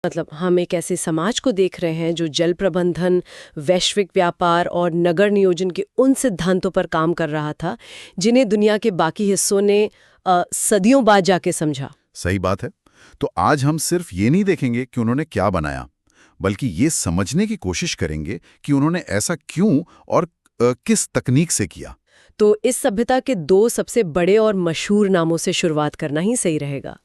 मतलब हम एक ऐसे समाज को देख रहे हैं जो जल प्रबंधन, वैश्विक व्यापार और नगर नियोजन के उन सिद्धांतों पर काम कर रहा था जिन्हें दुनिया के बाकी हिस्सों ने सदियों बाद जाके समझा। सही बात है। तो आज हम सिर्फ ये नहीं देखेंगे कि उन्होंने क्या बनाया, बल्कि ये समझने की कोशिश करेंगे कि उन्होंने ऐसा क्यों और किस तकनीक से किया। तो इस सभ्यता के दो सबसे बड़े और मशहूर नामों से शुरुआत करना ही सही रहेगा,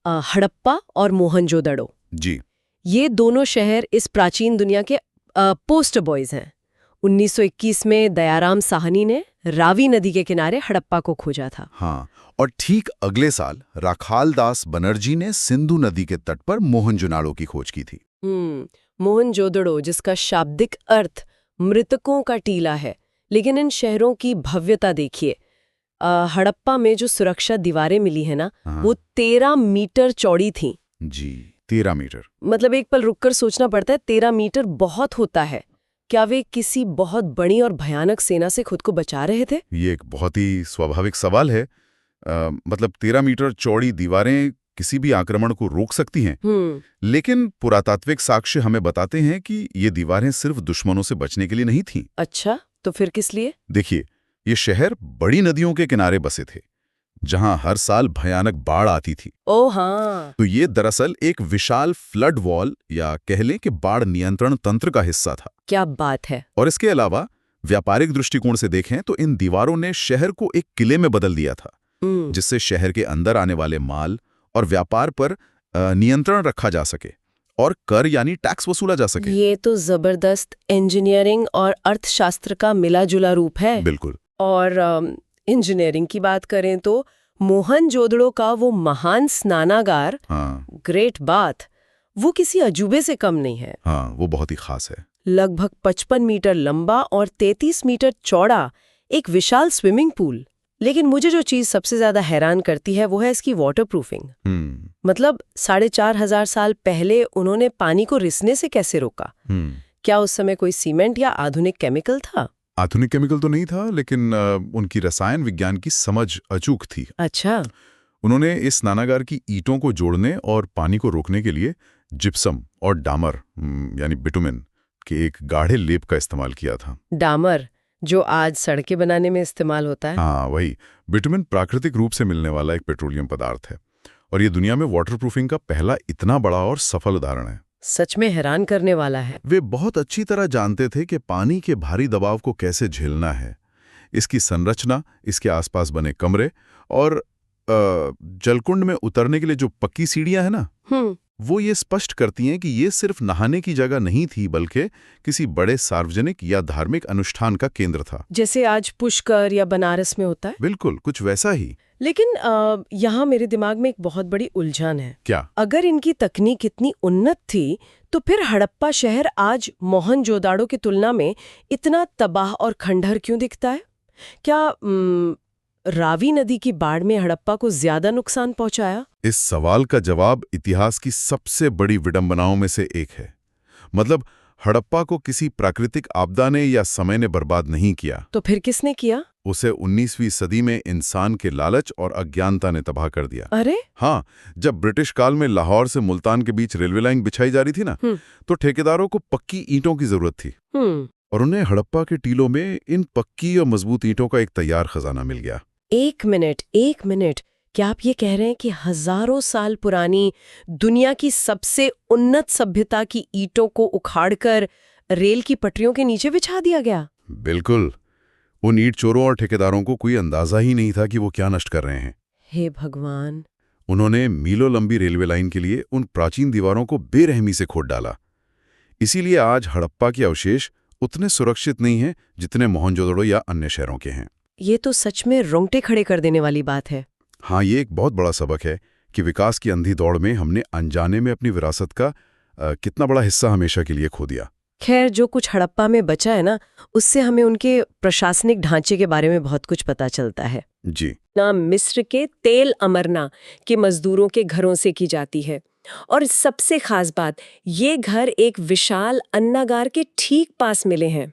हड़प्पा और मोहनजोदड़ो। जी। ये दोनों शहर इस प्राचीन दुनिया के पोस्टर बॉयज हैं। 1921 में दयाराम साहनी ने रावी नदी के किनारे हड़प्पा को खोजा था। हाँ, और ठीक अगले साल राखाल दास बनर्जी ने सिंधु नदी के तट पर मोहनजोदाड़ो की खोज की थी। मोहनजोदड़ो, जिसका शाब्दिक अर्थ मृतकों का टीला है। लेकिन इन शहरों की भव्यता देखिए। हड़प्पा में जो सुरक्षा दीवारें मिली है ना, वो 13 मीटर चौड़ी थी। जी, 13 मीटर। मतलब एक पल रुककर सोचना पड़ता है, 13 मीटर बहुत होता है। क्या वे किसी बहुत बड़ी और भयानक सेना से खुद को बचा रहे थे? ये एक बहुत ही स्वाभाविक सवाल है। मतलब 13 मीटर चौड़ी दीवारें किसी भी आक्रमण को रोक सकती हैं। लेकिन पुरातात्विक साक्ष्य हमें बताते हैं कि ये दीवारें सिर्फ दुश्मनों से बचने के लिए नहीं थीं। अच्छा, तो फिर किस लिए? देखिए, ये शहर बड़ी नदियों के किनारे बसे थे, जहां हर साल भयानक बाढ़ आती थी। ओह हाँ। तो ये दरअसल एक विशाल फ्लड वॉल या कह लें कि बाढ़ नियंत्रण तंत्र का हिस्सा था। क्या बात है। और इसके अलावा व्यापारिक दृष्टिकोण से देखें तो इन दीवारों ने शहर को एक किले में बदल दिया था, जिससे शहर के अंदर आने वाले माल और व्यापार पर नियंत्रण रखा जा सके और कर यानी टैक्स वसूला जा सके। ये तो जबरदस्त इंजीनियरिंग और अर्थशास्त्र का मिला जुला रूप है। बिल्कुल। और इंजीनियरिंग की बात करें तो मोहनजोदड़ो का वो महान स्नानागार, ग्रेट बाथ, वो किसी अजूबे से कम नहीं है। हाँ, वो बहुत ही खास है। लगभग 55 मीटर लंबा और 33 मीटर चौड़ा एक विशाल स्विमिंग पूल। लेकिन मुझे जो चीज सबसे ज्यादा हैरान करती है वो है इसकी वाटरप्रूफिंग। मतलब 4,500 साल पहले उन्होंने पानी को रिसने से कैसे रोका? क्या उस समय कोई सीमेंट या आधुनिक केमिकल था? आधुनिक केमिकल तो नहीं था, लेकिन उनकी रसायन विज्ञान की समझ अचूक थी। अच्छा। उन्होंने इस स्नानागार की ईंटों को जोड़ने और पानी को रोकने के लिए जिप्सम और डामर यानी बिटुमेन के एक गाढ़े लेप का इस्तेमाल किया था। डामर, जो आज सड़कें बनाने में इस्तेमाल होता है। हाँ, वही। बिटुमेन प्राकृतिक रूप से मिलने वाला एक पेट्रोलियम पदार्थ है और ये दुनिया में वाटरप्रूफिंग का पहला इतना बड़ा और सफल उदाहरण है। सच में हैरान करने वाला है। वे बहुत अच्छी तरह जानते थे कि पानी के भारी दबाव को कैसे झेलना है। इसकी संरचना, इसके आसपास बने कमरे और जलकुंड में उतरने के लिए जो पक्की सीढ़ियां है ना, वो ये स्पष्ट करती हैं कि ये सिर्फ नहाने की जगह नहीं थी, बल्कि किसी बड़े सार्वजनिक या धार्मिक अनुष्ठान का केंद्र था। जैसे आज पुष्कर या बनारस में होता है। बिल्कुल, कुछ वैसा ही। लेकिन यहाँ मेरे दिमाग में एक बहुत बड़ी उलझन है। क्या? अगर इनकी तकनीक इतनी उन्नत थी तो फिर हड़प्पा शहर आज मोहनजोदाड़ो की तुलना में इतना तबाह और खंडहर क्यों दिखता है? क्या रावी नदी की बाढ़ में हड़प्पा को ज्यादा नुकसान पहुंचाया? इस सवाल का जवाब इतिहास की सबसे बड़ी विडंबनाओं में से एक है। मतलब हड़प्पा को किसी प्राकृतिक आपदा ने या समय ने बर्बाद नहीं किया। तो फिर किसने किया? उसे 19वीं सदी में इंसान के लालच और अज्ञानता ने तबाह कर दिया। अरे हाँ, जब ब्रिटिश काल में लाहौर से मुल्तान के बीच रेलवे लाइन बिछाई जा रही थी ना, तो ठेकेदारों को पक्की ईंटों की जरूरत थी और उन्हें हड़प्पा के टीलों में इन पक्की और मजबूत ईंटों का एक तैयार खजाना मिल गया। एक मिनट, क्या आप ये कह रहे हैं कि हजारों साल पुरानी दुनिया की सबसे उन्नत सभ्यता की ईंटों को उखाड़कर रेल की पटरियों के नीचे बिछा दिया गया? बिल्कुल। उन ईंट चोरों और ठेकेदारों को कोई अंदाजा ही नहीं था कि वो क्या नष्ट कर रहे हैं। हे भगवान। उन्होंने मीलों लंबी रेलवे लाइन के लिए उन प्राचीन दीवारों को बेरहमी से खोद डाला। इसीलिए आज हड़प्पा के अवशेष उतने सुरक्षित नहीं हैं जितने मोहनजोदड़ो या अन्य शहरों के हैं। ये तो सच में रोंगटे खड़े कर देने वाली बात है। हाँ, ये एक बहुत बड़ा सबक है कि विकास की अंधी दौड़ में हमने अनजाने में अपनी विरासत का कितना बड़ा हिस्सा हमेशा के लिए खो दिया। खैर, जो कुछ हड़प्पा में बचा है ना, उससे हमें उनके प्रशासनिक ढांचे के बारे में बहुत कुछ पता चलता है। जी। मिस्र के तेल अमरना के मजदूरों के घरों से की जाती है। और सबसे खास बात, ये घर एक विशाल अन्नागार के ठीक पास मिले हैं।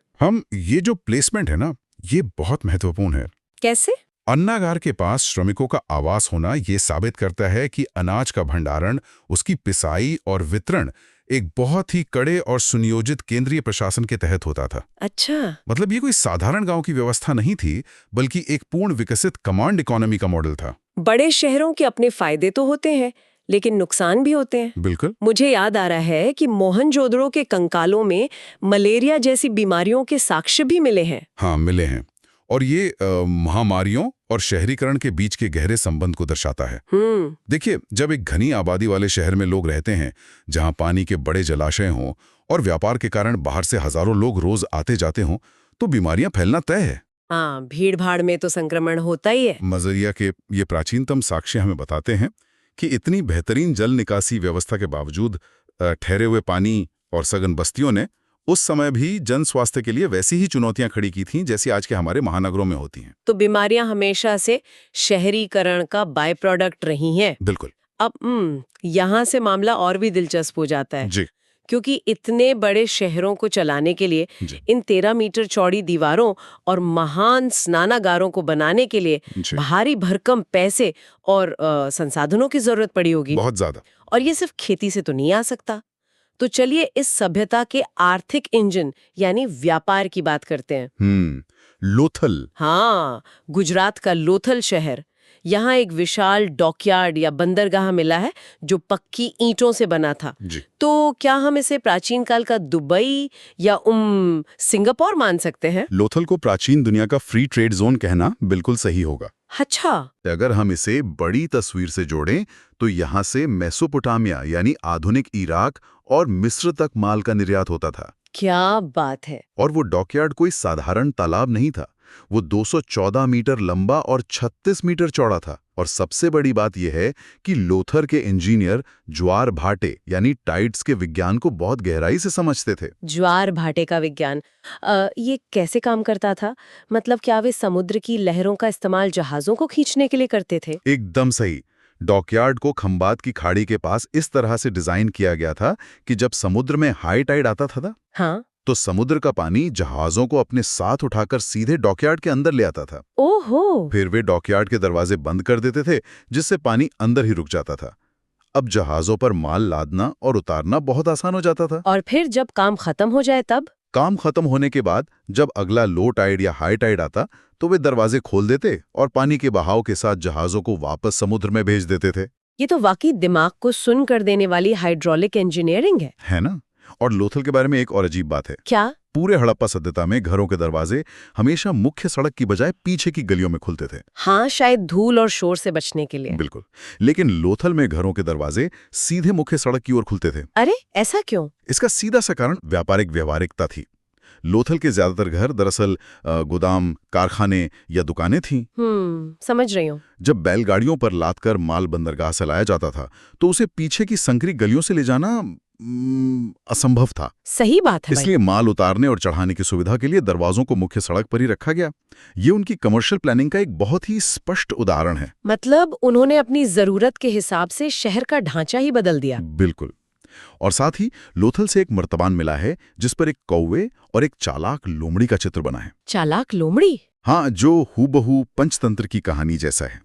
ये जो प्लेसमेंट है ना, ये बहुत महत्वपूर्ण है। कैसे? अन्नागार के पास श्रमिकों का आवास होना ये साबित करता है कि अनाज का भंडारण, उसकी पिसाई और वितरण एक बहुत ही कड़े और सुनियोजित केंद्रीय प्रशासन के तहत होता था। अच्छा। मतलब ये कोई साधारण गांव की व्यवस्था नहीं थी, बल्कि एक पूर्ण विकसित कमांड इकोनॉमी का मॉडल था। बड़े शहरों के अपने फायदे तो होते हैं, लेकिन नुकसान भी होते हैं। बिल्कुल। मुझे याद आ रहा है कि मोहनजोदड़ो के कंकालों में मलेरिया जैसी बीमारियों के साक्ष्य भी मिले हैं। हाँ, मिले हैं। और ये महामारियों और शहरीकरण के बीच के गहरे संबंध को दर्शाता है। देखिए, जब एक घनी आबादी वाले शहर में लोग रहते हैं, जहां पानी के बड़े जलाशय हों और व्यापार के कारण बाहर से हजारों लोग रोज आते जाते हों, तो बीमारियां फैलना तय है। हाँ, भीड़ भाड़ में तो संक्रमण होता ही है। मलेरिया के ये प्राचीनतम साक्ष्य हमें बताते हैं कि इतनी बेहतरीन जल निकासी व्यवस्था के बावजूद ठहरे हुए पानी और सघन बस्तियों ने उस समय भी जन स्वास्थ्य के लिए वैसी ही चुनौतियां खड़ी की थीं जैसी आज के हमारे महानगरों में होती हैं। तो बीमारियां हमेशा से शहरीकरण का बाय प्रोडक्ट रही हैं। बिल्कुल। अब यहाँ से मामला और भी दिलचस्प हो जाता है। जी। क्योंकि इतने बड़े शहरों को चलाने के लिए इन 13 मीटर चौड़ी दीवारों और महान स्नानागारों को बनाने के लिए भारी भरकम पैसे और संसाधनों की जरूरत पड़ी होगी। बहुत ज्यादा। और ये सिर्फ खेती से तो नहीं आ सकता। तो चलिए इस सभ्यता के आर्थिक इंजन यानी व्यापार की बात करते हैं। लोथल। हाँ, गुजरात का लोथल शहर। यहाँ एक विशाल डॉकयार्ड या बंदरगाह मिला है जो पक्की ईंटों से बना था। तो क्या हम इसे प्राचीन काल का दुबई या सिंगापुर मान सकते हैं? लोथल को प्राचीन दुनिया का फ्री ट्रेड जोन कहना बिल्कुल सही होगा। अच्छा। अगर हम इसे बड़ी तस्वीर से जोड़ें तो यहाँ से मेसोपोटामिया यानी आधुनिक इराक और मिस्र तक माल का निर्यात होता था। क्या बात है। और वो डॉकयार्ड कोई साधारण तालाब नहीं था, वो 214 मीटर लंबा और 36 मीटर चौड़ा था। और सबसे बड़ी बात यह है कि लोथल के इंजीनियर ज्वार भाटे यानी टाइड्स के विज्ञान को बहुत गहराई से समझते थे। ज्वार भाटे का विज्ञान ये कैसे काम करता था? मतलब क्या वे समुद्र की लहरों का इस्तेमाल जहाजों को खींचने के लिए करते थे? एकदम सही। डॉकयार्ड को खंबात की खाड़ी के पास इस तरह से डिजाइन किया गया था कि जब समुद्र में हाई टाइड आता था ना, हाँ, तो समुद्र का पानी जहाजों को अपने साथ उठाकर सीधे डॉकयार्ड के अंदर ले आता था। ओहो। फिर वे डॉकयार्ड के दरवाजे बंद कर देते थे, जिससे पानी अंदर ही रुक जाता था। अब जहाजों पर माल लादना और उतारना बहुत आसान हो जाता था। और फिर जब काम खत्म हो जाए तब? काम खत्म होने के बाद जब अगला लो टाइड या हाई टाइड आता तो वे दरवाजे खोल देते और पानी के बहाव के साथ जहाजों को वापस समुद्र में भेज देते थे। ये तो वाकई दिमाग को सुन कर देने वाली हाइड्रोलिक इंजीनियरिंग है ना? और लोथल के बारे में एक और अजीब बात है। क्या? पूरे हड़प्पा सभ्यता में घरों के दरवाजे हमेशा मुख्य सड़क की बजाय पीछे की गलियों में खुलते थे। हाँ, शायद धूल और शोर से बचने के लिए। बिल्कुल। लेकिन लोथल में घरों के दरवाजे सीधे मुख्य सड़क की ओर खुलते थे। अरे, ऐसा क्यों? इसका सीधा सा कारण व्यापारिक व्यवहारिकता थी। लोथल के ज्यादातर घर दरअसल गोदाम, कारखाने या दुकानें थीं। समझ रही हूँ। जब बैलगाड़ियों पर लादकर माल बंदरगाह से लाया जाता था तो उसे पीछे की संकरी गलियों से ले जाना असंभव था। सही बात है। इसलिए माल उतारने और चढ़ाने की सुविधा के लिए दरवाजों को मुख्य सड़क पर ही रखा गया। ये उनकी कमर्शियल प्लानिंग का एक बहुत ही स्पष्ट उदाहरण है। मतलब उन्होंने अपनी जरूरत के हिसाब से शहर का ढांचा ही बदल दिया। बिल्कुल। और साथ ही लोथल से एक मर्तबान मिला है जिस पर एक कौवे और एक चालाक लोमड़ी का चित्र बना है। चालाक लोमड़ी? हाँ, जो हूबहू पंचतंत्र की कहानी जैसा है।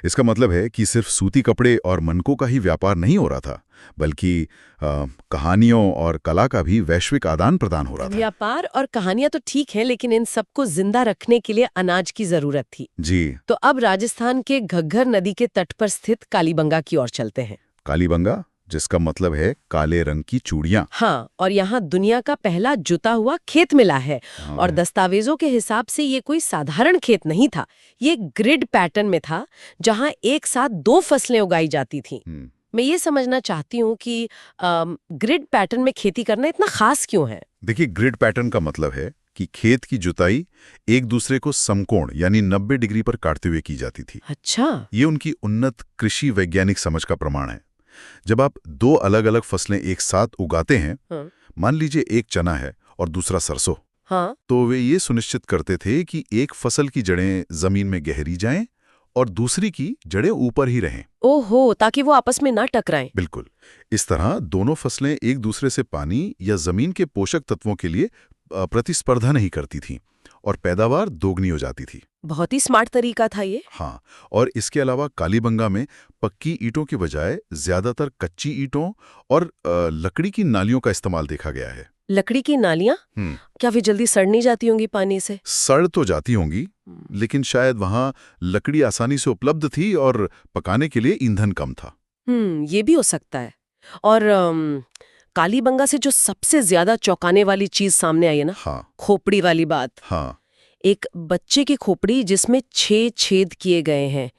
इसका मतलब है कि सिर्फ सूती कपड़े और मनकों का ही व्यापार नहीं हो रहा था, बल्कि कहानियों और कला का भी वैश्विक आदान प्रदान हो रहा था। व्यापार और कहानियां तो ठीक है, लेकिन इन सबको जिंदा रखने के लिए अनाज की जरूरत थी। जी। तो अब राजस्थान के घग्गर नदी के तट पर स्थित कालीबंगा की ओर चलते हैं। कालीबंगा, जिसका मतलब है काले रंग की चूड़ियां। हाँ, और यहाँ दुनिया का पहला जुता हुआ खेत मिला है। और दस्तावेजों के हिसाब से ये कोई साधारण खेत नहीं था। ये ग्रिड पैटर्न में था जहाँ एक साथ 2 फसलें उगाई जाती थीं। मैं ये समझना चाहती हूँ कि ग्रिड पैटर्न में खेती करना इतना खास क्यों है? देखिए, ग्रिड पैटर्न का मतलब है कि खेत की जुताई एक दूसरे को समकोण यानी 90 डिग्री पर काटते हुए की जाती थी। अच्छा। ये उनकी उन्नत कृषि वैज्ञानिक समझ का प्रमाण है। जब आप 2 अलग-अलग फसलें एक साथ उगाते हैं, मान लीजिए एक चना है और दूसरा सरसों, हाँ, तो वे ये सुनिश्चित करते थे कि एक फसल की जड़ें जमीन में गहरी जाएं और दूसरी की जड़ें ऊपर ही रहें। ओहो, ताकि वो आपस में ना टकराएं। बिल्कुल। इस तरह दोनों फसलें एक दूसरे से पानी या जमीन के पोषक तत्वों के लिए प्रतिस्पर्धा नहीं करती थीं और पैदावार दोगुनी हो जाती थी। बहुत ही स्मार्ट तरीका था ये। हाँ, और इसके अलावा कालीबंगा में पक्की ईंटों के बजाय ज्यादातर कच्ची ईंटों और लकड़ी की नालियों का इस्तेमाल देखा गया है। लकड़ी की नालियां? क्या वे जल्दी सड़ नहीं जाती होंगी पानी से? सड़ तो जाती होंगी, लेकिन शायद वहां लकड़ी आसानी से उपलब्ध थी और पकाने के लिए ईंधन कम था। ये भी हो सकता है। और कालीबंगा से जो सबसे ज्यादा चौंकाने वाली चीज सामने आई है ना, हाँ, खोपड़ी वाली बात। हाँ, एक बच्चे की खोपड़ी जिसमें 6 छेद किए गए हैं।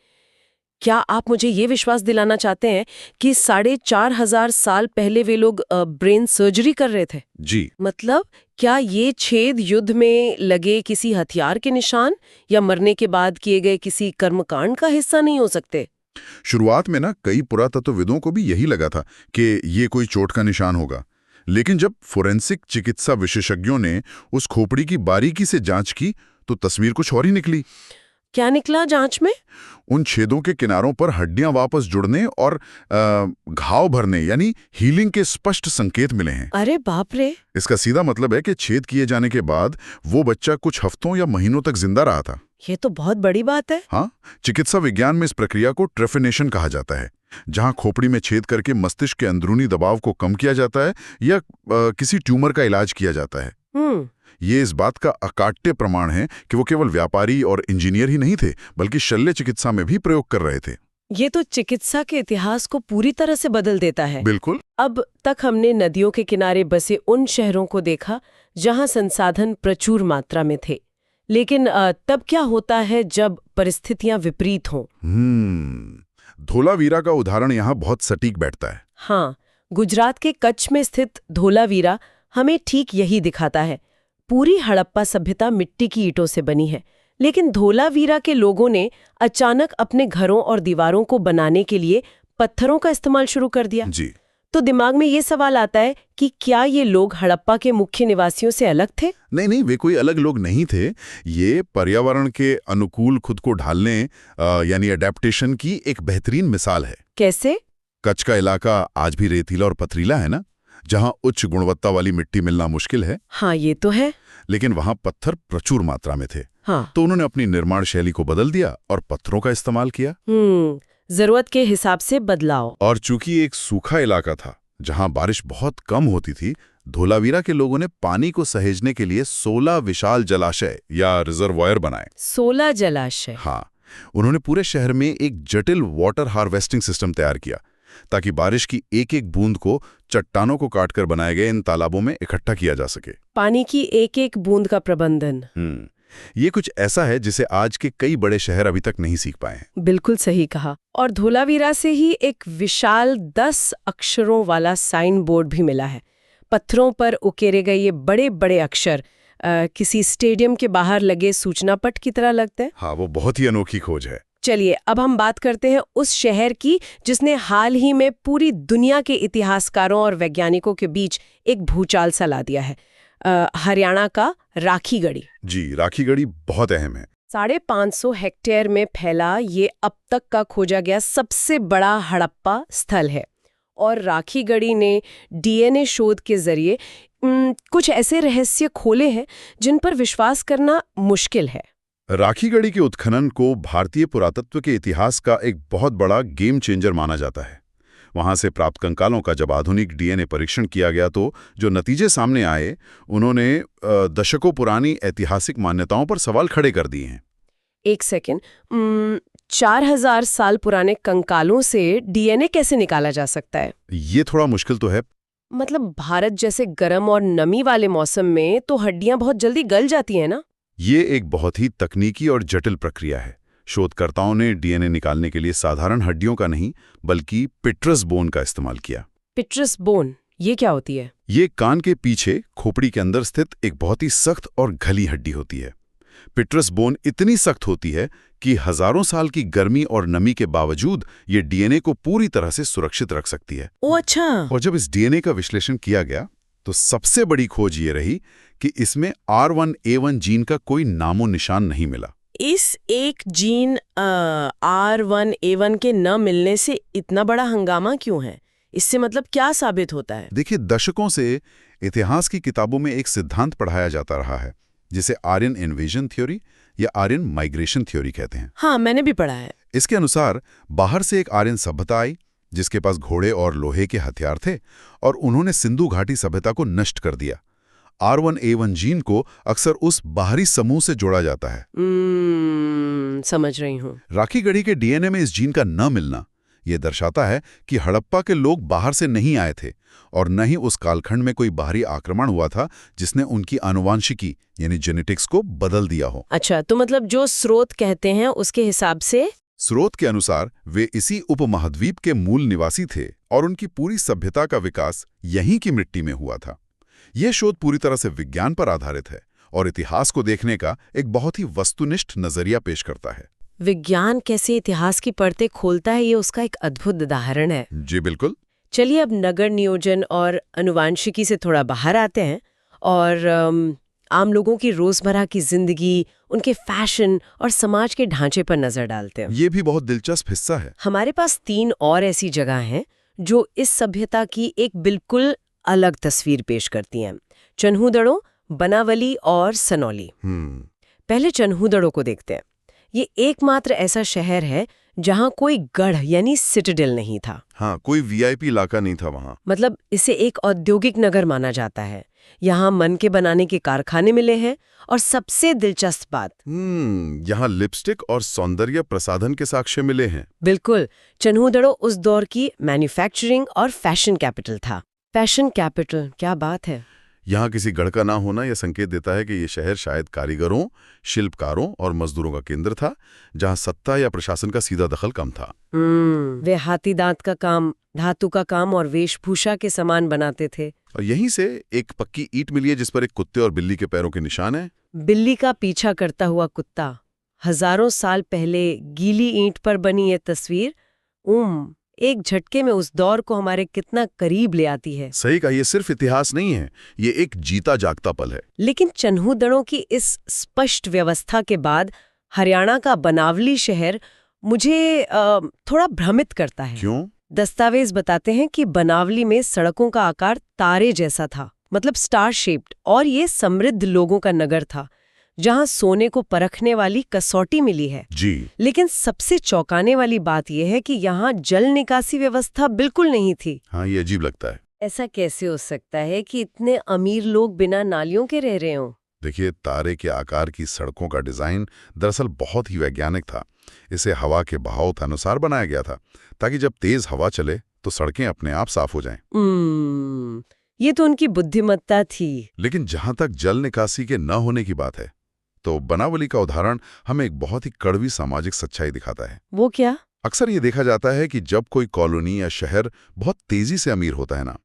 क्या आप मुझे ये विश्वास दिलाना चाहते हैं कि 4,500 साल पहले वे लोग ब्रेन सर्जरी कर रहे थे? जी। मतलब क्या ये छेद युद्ध में लगे किसी हथियार के निशान या मरने के बाद किए गए किसी कर्मकांड का हिस्सा नहीं हो सकते? शुरुआत में ना कई पुरातत्वविदों को भी यही लगा था कि ये कोई चोट का निशान होगा, लेकिन जब फोरेंसिक चिकित्सा विशेषज्ञों ने उस खोपड़ी की बारीकी से जांच की तो तस्वीर कुछ और ही निकली। क्या निकला जांच में? उन छेदों के किनारों पर हड्डियां वापस जुड़ने और घाव भरने यानी हीलिंग के स्पष्ट संकेत मिले हैं। अरे बाप रे! इसका सीधा मतलब है कि छेद किए जाने के बाद वो बच्चा कुछ हफ्तों या महीनों तक जिंदा रहा था। ये तो बहुत बड़ी बात है। हाँ, चिकित्सा विज्ञान में इस प्रक्रिया को ट्रेफिनेशन कहा जाता है, जहां खोपड़ी में छेद करके मस्तिष्क के अंदरूनी दबाव को कम किया जाता है या किसी ट्यूमर का इलाज किया जाता है। ये इस बात का अकाट्य प्रमाण है कि वो केवल व्यापारी और इंजीनियर ही नहीं थे, बल्कि शल्य चिकित्सा में भी प्रयोग कर रहे थे। ये तो चिकित्सा के इतिहास को पूरी तरह से बदल देता है। बिल्कुल। अब तक हमने नदियों के किनारे बसे उन शहरों को देखा जहां संसाधन प्रचुर मात्रा में थे, लेकिन तब क्या होता है जब परिस्थितियां विपरीत हों? धोलावीरा का उदाहरण यहाँ बहुत सटीक बैठता है। हाँ, गुजरात के कच्छ में स्थित धोलावीरा हमें ठीक यही दिखाता है। पूरी हड़प्पा सभ्यता मिट्टी की ईंटों से बनी है, लेकिन धोलावीरा के लोगों ने अचानक अपने घरों और दीवारों को बनाने के लिए पत्थरों का इस्तेमाल शुरू कर दिया। जी। तो दिमाग में ये सवाल आता है कि क्या ये लोग हड़प्पा के मुख्य निवासियों से अलग थे? नहीं, वे कोई अलग लोग नहीं थे। ये पर्यावरण के अनुकूल खुद को ढालने यानी अडेप्टेशन की एक बेहतरीन मिसाल है। कैसे? कच्छ का इलाका आज भी रेतीला और पथरीला है ना, जहां उच्च गुणवत्ता वाली मिट्टी मिलना मुश्किल है। हाँ, ये तो है। लेकिन वहां पत्थर प्रचुर मात्रा में थे। हाँ। तो उन्होंने अपनी निर्माण शैली को बदल दिया और पत्थरों का इस्तेमाल किया। जरूरत के हिसाब से बदलाव। और चूंकि एक सूखा इलाका था जहां बारिश बहुत कम होती थी, धोलावीरा के लोगों ने पानी को सहेजने के लिए 16 विशाल जलाशय या रिजर्वायर बनाए। 16 जलाशय? हाँ, उन्होंने पूरे शहर में एक जटिल वाटर हार्वेस्टिंग सिस्टम तैयार किया ताकि बारिश की एक एक बूंद को चट्टानों को काटकर बनाए गए इन तालाबों में इकट्ठा किया जा सके। पानी की एक एक बूंद का प्रबंधन। ये कुछ ऐसा है जिसे आज के कई बड़े शहर अभी तक नहीं सीख पाए हैं। बिल्कुल सही कहा। और धोलावीरा से ही एक विशाल 10 अक्षरों वाला साइन बोर्ड भी मिला है। पत्थरों पर उकेरे गए ये बड़े बड़े अक्षर किसी स्टेडियम के बाहर लगे सूचना पट की तरह लगते हैं। हाँ, वो बहुत ही अनोखी खोज है। चलिए अब हम बात करते हैं उस शहर की जिसने हाल ही में पूरी दुनिया के इतिहासकारों और वैज्ञानिकों के बीच एक भूचाल सा ला दिया है। हरियाणा का राखीगढ़ी। जी, राखीगढ़ी बहुत अहम है। 550 हेक्टेयर में फैला ये अब तक का खोजा गया सबसे बड़ा हड़प्पा स्थल है। और राखीगढ़ी ने डीएनए शोध के जरिए कुछ ऐसे रहस्य खोले हैं जिन पर विश्वास करना मुश्किल है। राखीगढ़ी के उत्खनन को भारतीय पुरातत्व के इतिहास का एक बहुत बड़ा गेम चेंजर माना जाता है। वहां से प्राप्त कंकालों का जब आधुनिक डीएनए परीक्षण किया गया तो जो नतीजे सामने आए, उन्होंने दशकों पुरानी ऐतिहासिक मान्यताओं पर सवाल खड़े कर दिए हैं। एक सेकेंड, 4000 साल पुराने कंकालों से डीएनए कैसे निकाला जा सकता है? ये थोड़ा मुश्किल तो है। मतलब भारत जैसे गर्म और नमी वाले मौसम में तो हड्डियां बहुत जल्दी गल जाती हैं ना? ये एक बहुत ही तकनीकी और जटिल प्रक्रिया है। शोधकर्ताओं ने डीएनए निकालने के लिए साधारण हड्डियों का नहीं, बल्कि पिट्रस बोन का इस्तेमाल किया। पिट्रस बोन, ये क्या होती है? ये कान के पीछे खोपड़ी के अंदर स्थित एक बहुत ही सख्त और घली हड्डी होती है। पिट्रस बोन इतनी सख्त होती है कि हजारों साल की गर्मी और नमी के बावजूद ये डीएनए को पूरी तरह से सुरक्षित रख सकती है। ओह अच्छा। और जब इस डीएनए का विश्लेषण किया गया तो सबसे बड़ी खोज ये रही कि इसमें R1A1 जीन का कोई नामो निशान नहीं मिला। इस एक जीन R1A1 के न मिलने से इतना बड़ा हंगामा क्यों है? इससे मतलब क्या साबित होता है? देखिए, दशकों से इतिहास की किताबों में एक सिद्धांत पढ़ाया जाता रहा है जिसे आर्यन इन्वेजन थ्योरी या आर्यन माइग्रेशन थ्योरी कहते हैं। हाँ, मैंने भी पढ़ा है। इसके अनुसार बाहर से एक आर्यन सभ्यता आई जिसके पास घोड़े और लोहे के हथियार थे और उन्होंने सिंधु घाटी सभ्यता को नष्ट कर दिया। R1A1 जीन को अक्सर उस बाहरी समूह से जोड़ा जाता है। समझ रही हूँ। राखीगढ़ी के डीएनए में इस जीन का न मिलना यह दर्शाता है कि हड़प्पा के लोग बाहर से नहीं आए थे और न ही उस कालखंड में कोई बाहरी आक्रमण हुआ था जिसने उनकी आनुवांशिकी यानी जेनेटिक्स को बदल दिया हो। अच्छा, तो मतलब जो स्रोत कहते हैं उसके हिसाब से स्रोत के अनुसार वे इसी उपमहाद्वीप के मूल निवासी थे और उनकी पूरी सभ्यता का विकास यहीं की मिट्टी में हुआ था। यह शोध पूरी तरह से विज्ञान पर आधारित है और इतिहास को देखने का एक बहुत ही वस्तुनिष्ठ नजरिया पेश करता है। विज्ञान कैसे इतिहास की परतें खोलता है, ये उसका एक अद्भुत उदाहरण है। जी बिल्कुल। चलिए अब नगर नियोजन और अनुवांशिकी से थोड़ा बाहर आते हैं और आम लोगों की रोजमर्रा की जिंदगी, उनके फैशन और समाज के ढांचे पर नजर डालते हैं। ये भी बहुत दिलचस्प हिस्सा है। हमारे पास 3 और ऐसी जगह हैं जो इस सभ्यता की एक बिल्कुल अलग तस्वीर पेश करती हैं। चन्हूदड़ो, बनावली और सनौली। पहले चन्हूदड़ो को देखते हैं। ये एकमात्र ऐसा शहर है जहां कोई गढ़ यानी सिटाडेल नहीं था। हाँ, कोई वीआईपी इलाका नहीं था वहां। मतलब इसे एक औद्योगिक नगर माना जाता है। यहाँ मन के बनाने के कारखाने मिले हैं और सबसे दिलचस्प बात, यहाँ लिपस्टिक और सौंदर्य प्रसाधन के साक्ष्य मिले हैं। बिल्कुल, चन्हूदड़ो उस दौर की मैन्युफैक्चरिंग और फैशन कैपिटल था। फैशन कैपिटल, क्या बात है। यहाँ किसी गढ़ का ना होना यह संकेत देता है कि ये शहर शायद कारीगरों, शिल्पकारों और मजदूरों का केंद्र था, जहाँ सत्ता या प्रशासन का सीधा दखल कम था। वे हाथी दांत का काम, धातु का काम और वेशभूषा के सामान बनाते थे। और यहीं से एक पक्की ईंट मिली है जिस पर एक कुत्ते और बिल्ली के पैरों के निशान हैं। बिल्ली का पीछा करता हुआ कुत्ता। हजारों साल पहले गीली ईंट पर बनी ये तस्वीर एक झटके में उस दौर को हमारे कितना करीब ले आती है। सही कहा, ये सिर्फ इतिहास नहीं है, ये एक जीता जागता पल है। लेकिन चन्हूदड़ों की इस स्पष्ट व्यवस्था के बाद हरियाणा का बनावली शहर मुझे थोड़ा भ्रमित करता है। क्यों? दस्तावेज बताते हैं कि बनावली में सड़कों का आकार तारे जैसा था, मतलब स्टार शेप्ड, और ये समृद्ध लोगों का नगर था जहां सोने को परखने वाली कसौटी मिली है। जी। लेकिन सबसे चौंकाने वाली बात यह है कि यहाँ जल निकासी व्यवस्था बिल्कुल नहीं थी। हाँ, ये अजीब लगता है। ऐसा कैसे हो सकता है कि इतने अमीर लोग बिना नालियों के रह रहे हों? देखिए, तारे के आकार की सड़कों का डिजाइन दरअसल बहुत ही वैज्ञानिक था। इसे हवा के बहाव के अनुसार बनाया गया था ताकि जब तेज हवा चले तो सड़कें अपने आप साफ हो जाएं। ये तो उनकी बुद्धिमत्ता थी। लेकिन जहां तक जल निकासी के न होने की बात है, तो बनावली का उदाहरण हमें एक बहुत ही कड़वी सामाजिक सच्चाई दिखाता है। वो क्या? अक्सर ये देखा जाता है कि जब कोई कॉलोनी या शहर बहुत तेजी से अमीर होता है ना,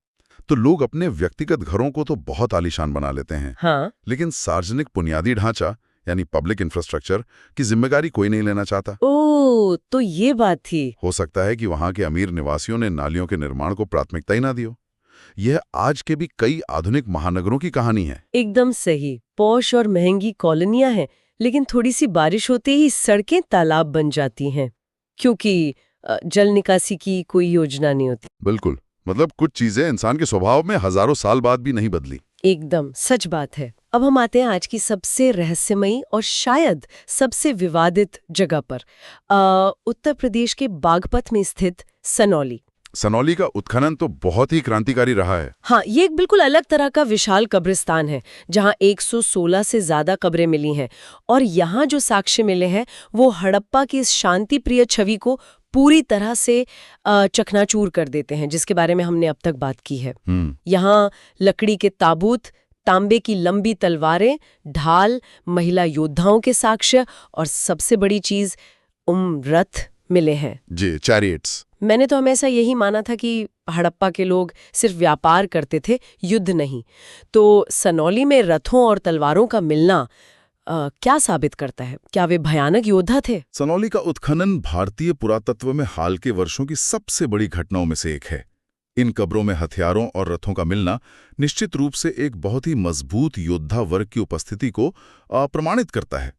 तो लोग अपने व्यक्तिगत घरों को तो बहुत आलीशान बना लेते हैं। हाँ। लेकिन सार्वजनिक बुनियादी ढांचा यानी पब्लिक इंफ्रास्ट्रक्चर की जिम्मेदारी कोई नहीं लेना चाहता। ओह, तो ये बात थी। हो सकता है कि वहां के अमीर निवासियों ने नालियों के निर्माण को प्राथमिकता ही ना दी हो। यह आज के भी कई आधुनिक महानगरों की कहानी है। एकदम सही। पॉश और महंगी कॉलोनियां हैं, लेकिन थोड़ी सी बारिश होते ही सड़कें तालाब बन जाती हैं, क्योंकि जल निकासी की कोई योजना नहीं होती। बिल्कुल, मतलब कुछ चीजें इंसान के स्वभाव में हजारों साल बाद भी नहीं बदली। एकदम सच बात है। अब हम आते हैं आज की सबसे रहस्यमयी और शायद सबसे विवादित जगह पर, उत्तर प्रदेश के बागपत में स्थित सनौली। सनौली का उत्खनन तो बहुत ही क्रांतिकारी रहा है। हाँ, ये एक बिल्कुल अलग तरह का विशाल कब्रिस्तान है जहाँ 116 से ज्यादा कब्रें मिली हैं, और यहाँ जो साक्ष्य मिले हैं वो हड़प्पा की इस शांति प्रिय छवि को पूरी तरह से चकनाचूर कर देते हैं, जिसके बारे में हमने अब तक बात की है। यहाँ लकड़ी के ताबूत, तांबे की लंबी तलवारें, ढाल, महिला योद्धाओं के साक्ष्य और सबसे बड़ी चीज रथ मिले हैं। जी, चैरियट्स। मैंने तो हमेशा यही माना था कि हड़प्पा के लोग सिर्फ व्यापार करते थे, युद्ध नहीं। तो सनौली में रथों और तलवारों का मिलना क्या साबित करता है? क्या वे भयानक योद्धा थे? सनौली का उत्खनन भारतीय पुरातत्व में हाल के वर्षों की सबसे बड़ी घटनाओं में से एक है। इन कब्रों में हथियारों और रथों का मिलना निश्चित रूप से एक बहुत ही मजबूत योद्धा वर्ग की उपस्थिति को प्रमाणित करता है।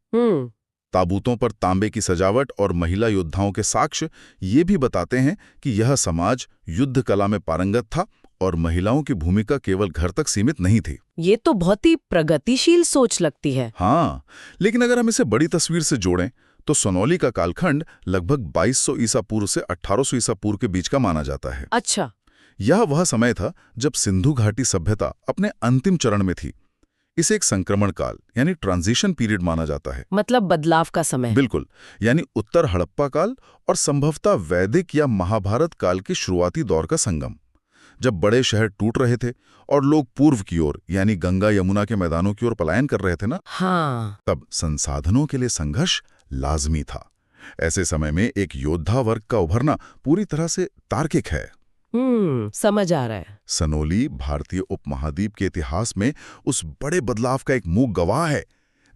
ताबूतों पर तांबे की सजावट और महिला योद्धाओं के साक्ष्य ये भी बताते हैं कि यह समाज युद्ध कला में पारंगत था और महिलाओं की भूमिका केवल घर तक सीमित नहीं थी। ये तो बहुत ही प्रगतिशील सोच लगती है। हाँ, लेकिन अगर हम इसे बड़ी तस्वीर से जोड़ें तो सोनौली का कालखंड लगभग 2200 ईसा पूर्व से 1800 ईसा पूर्व के बीच का माना जाता है। अच्छा। यह वह समय था जब सिंधु घाटी सभ्यता अपने अंतिम चरण में थी। इसे एक संक्रमण काल यानी ट्रांजिशन पीरियड माना जाता है। मतलब बदलाव का समय। बिल्कुल, यानी उत्तर हड़प्पा काल और संभवतः वैदिक या महाभारत काल के शुरुआती दौर का संगम, जब बड़े शहर टूट रहे थे और लोग पूर्व की ओर यानी गंगा यमुना के मैदानों की ओर पलायन कर रहे थे ना। हाँ। तब संसाधनों के लिए संघर्ष लाजमी था। ऐसे समय में एक योद्धा वर्ग का उभरना पूरी तरह से तार्किक है। समझ आ रहा है। सोनौली भारतीय उपमहाद्वीप के इतिहास में उस बड़े बदलाव का एक मूक गवाह है,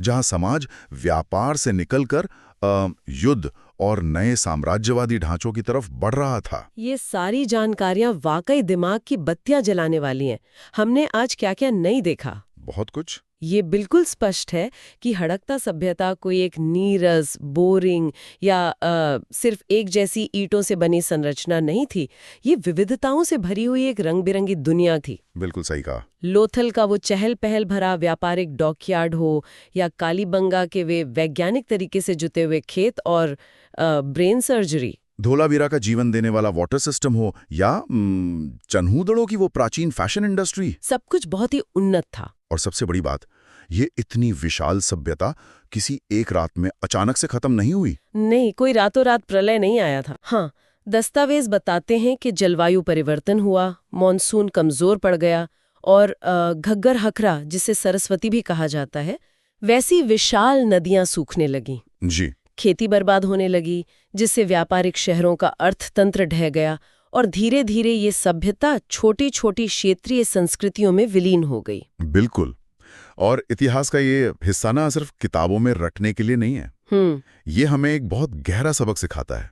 जहां समाज व्यापार से निकलकर युद्ध और नए साम्राज्यवादी ढांचों की तरफ बढ़ रहा था। ये सारी जानकारियां वाकई दिमाग की बत्तियां जलाने वाली हैं। हमने आज क्या-क्या नहीं देखा। बहुत कुछ। ये बिल्कुल स्पष्ट है कि हड़प्पा सभ्यता कोई एक नीरस, बोरिंग या सिर्फ एक जैसी ईंटों से बनी संरचना नहीं थी। ये विविधताओं से भरी हुई एक रंग-बिरंगी दुनिया थी। बिल्कुल सही कहा। लोथल का वो चहल-पहल भरा व्यापारिक डॉकयार्ड हो या कालीबंगा के वे वैज्ञानिक तरीके से जुते हुए खेत और ब्रेन सर्जरी, धोलावीरा का जीवन देने वाला वाटर सिस्टम हो या चन्हूदड़ों की वो प्राचीन फैशन इंडस्ट्री, सब कुछ बहुत ही उन्नत था। और सबसे बड़ी बात, ये इतनी विशाल सभ्यता किसी एक रात में अचानक से खत्म नहीं हुई। नहीं, कोई रातों रात प्रलय नहीं आया था। हाँ, दस्तावेज बताते हैं कि जलवायु परिवर्तन हुआ, मॉनसून कमजोर पड़ गया और घग्गर हकरा, जिसे सरस्वती भी कहा जाता है, वैसी विशाल नदियां सूखने लगीं। जी। खेती बर्बाद होने लगी, जिससे व्यापारिक शहरों का अर्थतंत्र ढह गया और धीरे धीरे ये सभ्यता छोटी छोटी क्षेत्रीय संस्कृतियों में विलीन हो गई। बिल्कुल। और इतिहास का ये हिस्सा ना सिर्फ किताबों में रटने के लिए नहीं है। ये हमें एक बहुत गहरा सबक सिखाता है।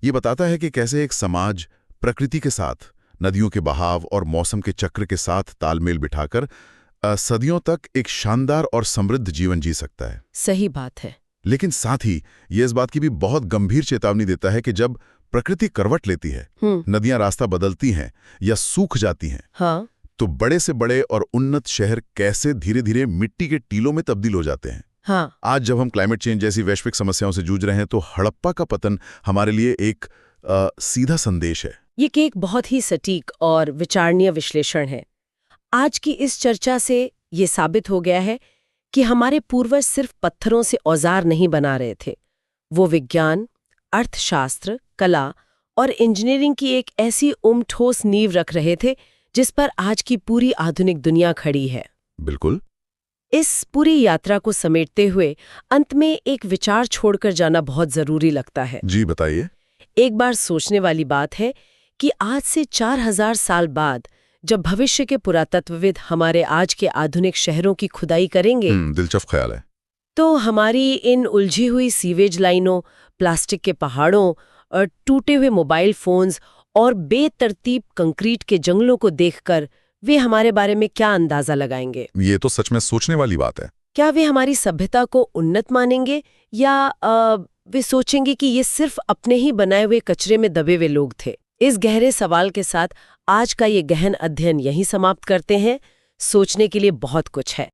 ये बताता है कि कैसे एक समाज प्रकृति के साथ, नदियों के बहाव और मौसम के चक्र के साथ तालमेल बिठाकर सदियों तक एक शानदार और समृद्ध जीवन जी सकता है। सही बात है। लेकिन साथ ही ये इस बात की भी बहुत गंभीर चेतावनी देता है कि जब प्रकृति करवट लेती है, नदियां रास्ता बदलती हैं या सूख जाती हैं, हाँ, तो बड़े से बड़े और उन्नत शहर कैसे धीरे धीरे मिट्टी के टीलों में तब्दील हो जाते हैं। हाँ। आज जब हम क्लाइमेट चेंज जैसी वैश्विक समस्याओं से जूझ रहे हैं, तो हड़प्पा का पतन हमारे लिए एक सीधा संदेश है। ये एक बहुत ही सटीक और विचारणीय विश्लेषण है। आज की इस चर्चा से ये साबित हो गया है कि हमारे पूर्वज सिर्फ पत्थरों से औजार नहीं बना रहे थे, वो विज्ञान, अर्थशास्त्र, कला और इंजीनियरिंग की एक ऐसी ठोस नींव रख रहे थे जिस पर आज की पूरी आधुनिक दुनिया खड़ी है। बिल्कुल। इस पूरी यात्रा को समेटते हुए अंत में एक विचार छोड़कर जाना बहुत जरूरी लगता है। जी बताइए। एक बार सोचने वाली बात है कि आज से 4000 साल बाद जब भविष्य के पुरातत्वविद हमारे आज के आधुनिक शहरों की खुदाई करेंगे, दिलचस्प ख्याल है, तो हमारी इन उलझी हुई सीवेज लाइनों, प्लास्टिक के पहाड़ों और टूटे हुए मोबाइल फोन्स और बेतरतीब कंक्रीट के जंगलों को देखकर वे हमारे बारे में क्या अंदाजा लगाएंगे? ये तो सच में सोचने वाली बात है। क्या वे हमारी सभ्यता को उन्नत मानेंगे या वे सोचेंगे कि ये सिर्फ अपने ही बनाए हुए कचरे में दबे हुए लोग थे? इस गहरे सवाल के साथ आज का ये गहन अध्ययन यहीं समाप्त करते हैं। सोचने के लिए बहुत कुछ है।